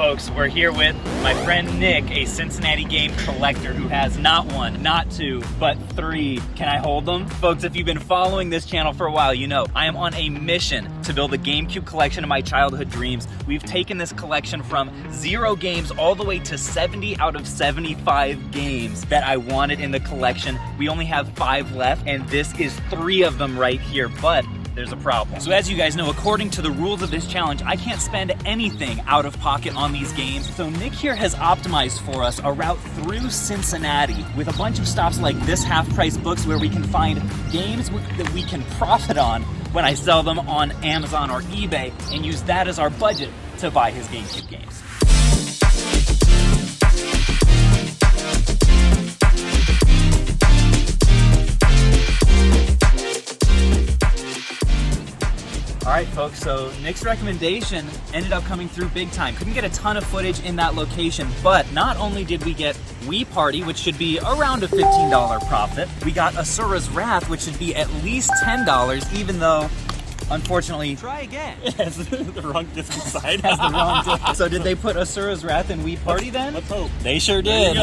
folks, we're here with my friend Nick, a Cincinnati game collector who has not one, not two, but three. Can I hold them? Folks, if you've been following this channel for a while, you know I am on a mission to build a GameCube collection of my childhood dreams. We've taken this collection from 0 games all the way to 70 out of 75 games that I wanted in the collection. We only have 5 left, and this is 3 of them right here, but there's a problem. So as you guys know, according to the rules of this challenge, I can't spend anything out of pocket on these games. So Nick here has optimized for us a route through Cincinnati with a bunch of stops like this half-price books where we can find games that we can profit on when I sell them on Amazon or eBay and use that as our budget to buy his GameCube games. Alright folks, so Nick's recommendation ended up coming through big time. Couldn't get a ton of footage in that location, but not only did we get Wii Party, which should be around a $15 profit, we got Asura's Wrath, which should be at least $10, even though, unfortunately... Try again. It has the wrong disc inside. Has the wrong disc. So did they put Asura's Wrath in Wii Party then? Let's hope. They sure did.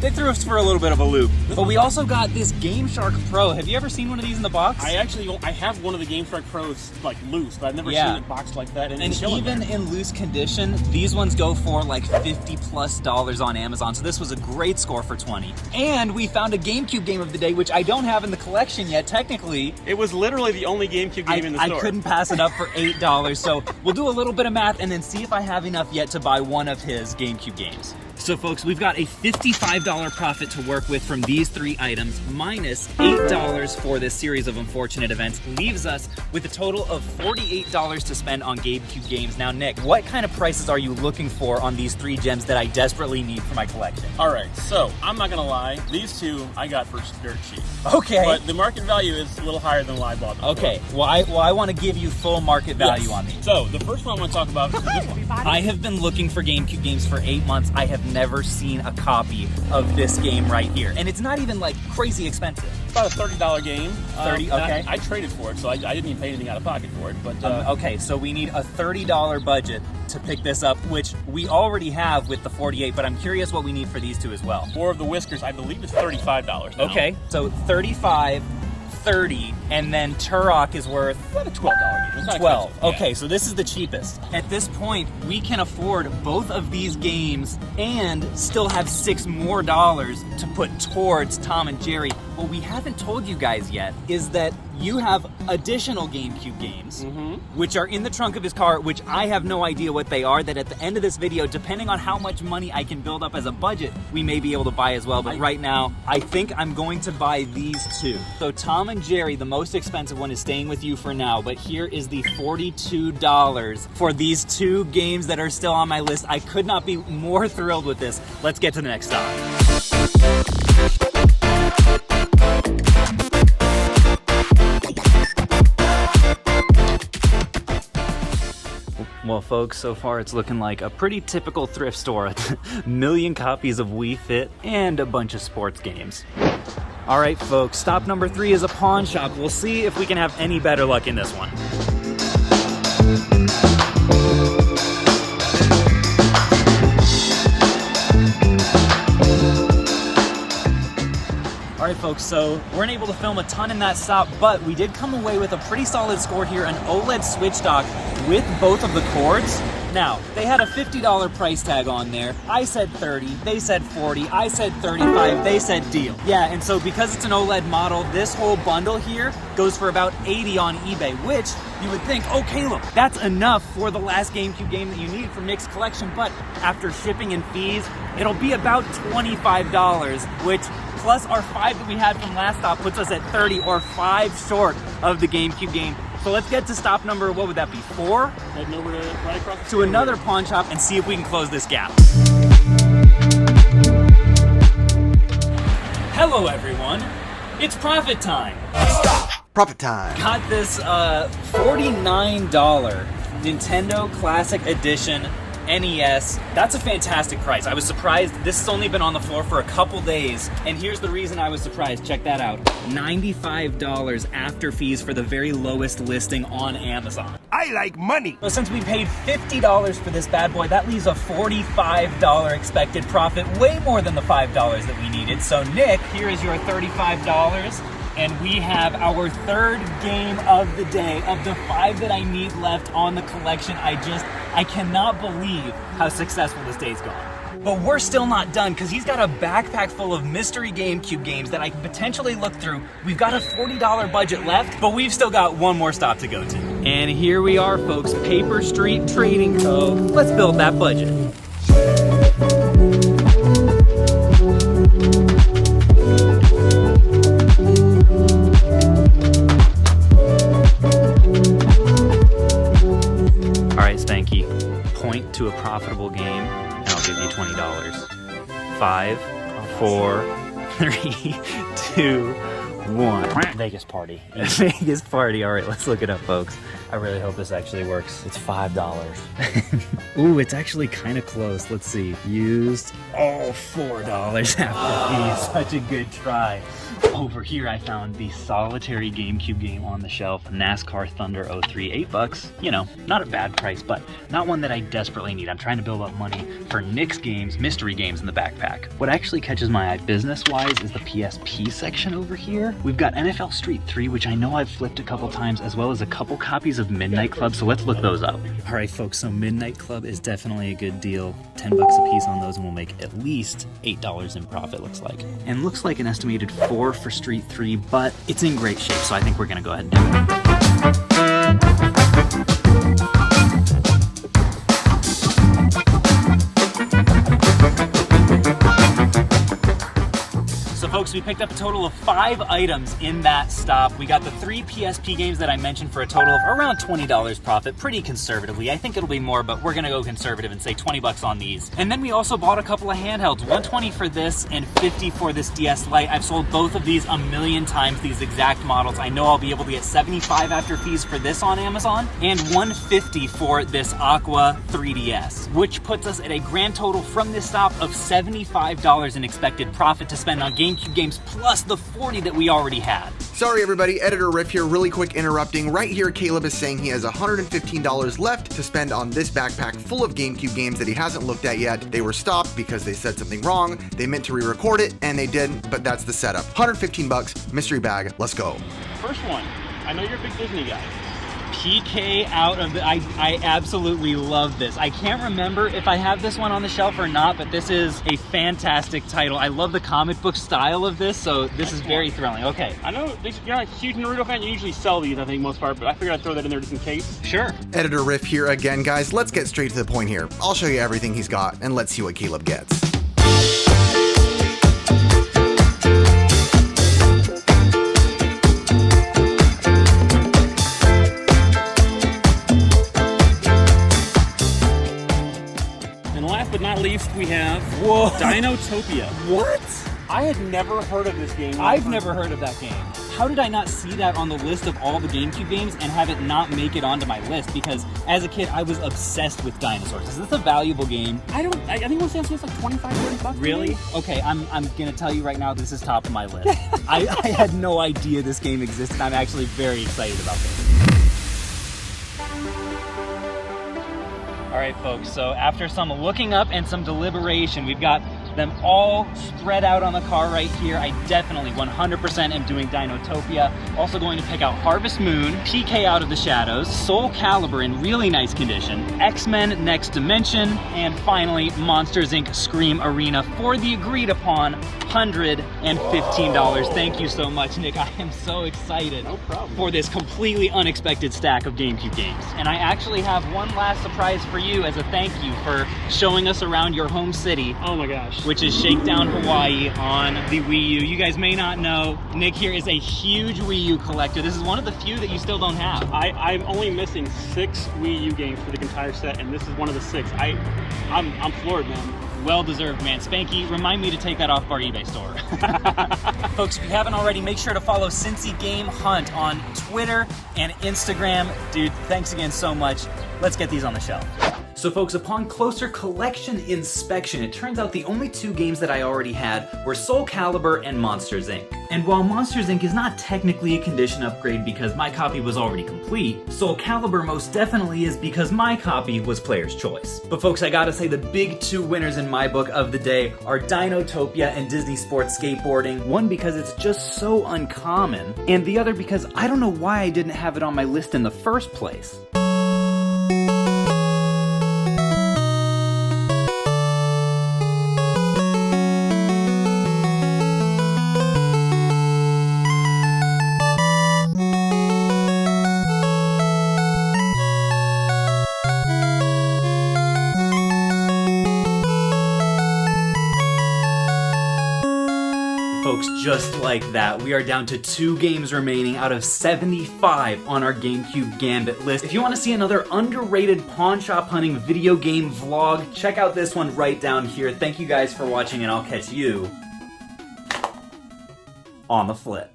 They threw us for a little bit of a loop. But we also got this Game Shark Pro. Have you ever seen one of these in the box? I have one of the Game Shark Pros like loose, but I've never seen it boxed like that. And even in loose condition, these ones go for like $50+ on Amazon. So this was a great score for 20. And we found a GameCube game of the day, which I don't have in the collection yet. Technically, it was literally the only GameCube game in the store. I couldn't pass it up for $8. So we'll do a little bit of math and then see if I have enough yet to buy one of his GameCube games. So folks, we've got a $55 profit to work with from these 3 items, minus $8 for this series of unfortunate events, leaves us with a total of $48 to spend on GameCube games. Now Nick, what kind of prices are you looking for on these 3 gems that I desperately need for my collection? Alright, so I'm not gonna lie, these 2 I got for dirt cheap. Okay. But the market value is a little higher than what I bought them Okay, well I want to give you full market value on these. So the first one I want to talk about is this one. I have been looking for GameCube games for 8 months. I have never seen a copy of this game right here. And it's not even like crazy expensive. About a $30 game. 30, okay. I traded for it, so I didn't even pay anything out of pocket for it. But okay, so we need a $30 budget to pick this up, which we already have with the 48, but I'm curious what we need for these 2 as well. 4 of the Whiskers, I believe it's $35 now. Okay, so 35, 30, and then Turok is worth about a $12 game. It's 12. Okay, so this is the cheapest. At this point, we can afford both of these games and still have $6 more to put towards Tom and Jerry. What we haven't told you guys yet is that you have additional GameCube games, which are in the trunk of his car, which I have no idea what they are, that at the end of this video, depending on how much money I can build up as a budget, we may be able to buy as well. But right now, I think I'm going to buy these 2. So Tom and Jerry, the most expensive one, is staying with you for now, but here is the $42 for these 2 games that are still on my list. I could not be more thrilled with this. Let's get to the next stop. Well folks, so far it's looking like a pretty typical thrift store. A million copies of Wii Fit and a bunch of sports games. Alright folks, stop number 3 is a pawn shop. We'll see if we can have any better luck in this one. Alright folks, so we weren't able to film a ton in that stop, but we did come away with a pretty solid score here, an OLED Switch dock with both of the cords. Now, they had a $50 price tag on there. I said 30, they said 40, I said 35, they said deal. Yeah, and so because it's an OLED model, this whole bundle here goes for about 80 on eBay, which you would think, okay, look, that's enough for the last GameCube game that you need for Nick's collection, but after shipping and fees, it'll be about $25, which plus our 5 that we had from last stop puts us at 30, or 5 short of the GameCube game. So let's get to stop number, what would that be, 4? Heading over to right across to another pawn shop and see if we can close this gap. Hello everyone, it's profit time. Stop! Profit time. Got this $49 Nintendo Classic Edition NES. That's a fantastic price. I was surprised. This has only been on the floor for a couple days, and here's the reason I was surprised. Check that out. $95 after fees for the very lowest listing on Amazon. I like money. So since we paid $50 for this bad boy, that leaves a $45 expected profit, way more than the $5 that we needed. So Nick, here is your $35. And we have our third game of the day. Of the 5 that I need left on the collection, I cannot believe how successful this day's gone. But we're still not done, because he's got a backpack full of mystery GameCube games that I can potentially look through. We've got a $40 budget left, but we've still got one more stop to go to. And here we are, folks, Paper Street Trading Co. Let's build that budget. Point to a profitable game, and I'll give you $20. 5, 4, 3, 2, 1. Vegas party. Vegas party. All right, let's look it up, folks. I really hope this actually works. It's $5. Ooh, it's actually kind of close. Let's see. Used. Oh, $4 after fees. Such a good try. Over here, I found the solitary GameCube game on the shelf, NASCAR Thunder 03, $8. You know, not a bad price, but not one that I desperately need. I'm trying to build up money for Nick's games, mystery games in the backpack. What actually catches my eye business-wise is the PSP section over here. We've got NFL Street 3, which I know I've flipped a couple times, as well as a couple copies of Midnight Club, so let's look those up. All right, folks, so Midnight Club is definitely a good deal. $10 a piece on those, and we'll make at least $8 in profit, looks like. And looks like an estimated 4 for Street 3, but it's in great shape, so I think we're gonna go ahead and do it. Folks, we picked up a total of 5 items in that stop. We got the 3 PSP games that I mentioned for a total of around $20 profit, pretty conservatively. I think it'll be more, but we're gonna go conservative and say $20 on these. And then we also bought a couple of handhelds, $120 for this and $50 for this DS Lite. I've sold both of these a million times, these exact models. I know I'll be able to get $75 after fees for this on Amazon, and $150 for this Aqua 3DS, which puts us at a grand total from this stop of $75 in expected profit to spend on GameCube games plus the 40 that we already had. Sorry everybody, Editor Riff here, really quick interrupting. Right here, Caleb is saying he has $115 left to spend on this backpack full of GameCube games that he hasn't looked at yet. They were stopped because they said something wrong. They meant to re-record it, and they didn't, but that's the setup. $115, mystery bag, let's go. First one, I know you're a big Disney guy. PK out of the, I absolutely love this. I can't remember if I have this one on the shelf or not, but this is a fantastic title. I love the comic book style of this, so this is very thrilling. Okay. I know you're not a huge Naruto fan, you usually sell these, I think, most part, but I figured I'd throw that in there just in case. Sure. Editor Riff here again, guys. Let's get straight to the point here. I'll show you everything he's got, and let's see what Caleb gets. But not least, we have Dinotopia. What? I had never heard of this game. I've never heard of that game. How did I not see that on the list of all the GameCube games and have it not make it onto my list? Because as a kid, I was obsessed with dinosaurs. Is this a valuable game? I think it stands like $25-$30. Really? Okay, I'm gonna tell you right now, this is top of my list. I had no idea this game existed. I'm actually very excited about this. All right, folks, so after some looking up and some deliberation, we've got them all spread out on the car right here. I definitely 100% am doing Dinotopia. Also going to pick out Harvest Moon, PK Out of the Shadows, Soul Calibur in really nice condition, X-Men Next Dimension, and finally Monsters Inc. Scream Arena for the agreed upon $115. Thank you so much, Nick. I am so excited for this completely unexpected stack of GameCube games. And I actually have one last surprise for you as a thank you for showing us around your home city. Oh my gosh. Which is Shakedown Hawaii on the Wii U. You guys may not know, Nick here is a huge Wii U collector. This is one of the few that you still don't have. I'm only missing 6 Wii U games for the entire set, and this is one of the 6. I'm floored, man. Well deserved, man. Spanky, remind me to take that off our eBay store. Folks, if you haven't already, make sure to follow Cincy Game Hunt on Twitter and Instagram. Dude, thanks again so much. Let's get these on the shelf. So folks, upon closer collection inspection, it turns out the only 2 games that I already had were Soul Calibur and Monsters Inc. And while Monsters Inc. is not technically a condition upgrade because my copy was already complete, Soul Calibur most definitely is because my copy was player's choice. But folks, I gotta say the big 2 winners in my book of the day are Dinotopia and Disney Sports Skateboarding. One because it's just so uncommon, and the other because I don't know why I didn't have it on my list in the first place. Folks, just like that, we are down to 2 games remaining out of 75 on our GameCube Gambit list. If you want to see another underrated pawn shop hunting video game vlog, check out this one right down here. Thank you guys for watching, and I'll catch you on the flip.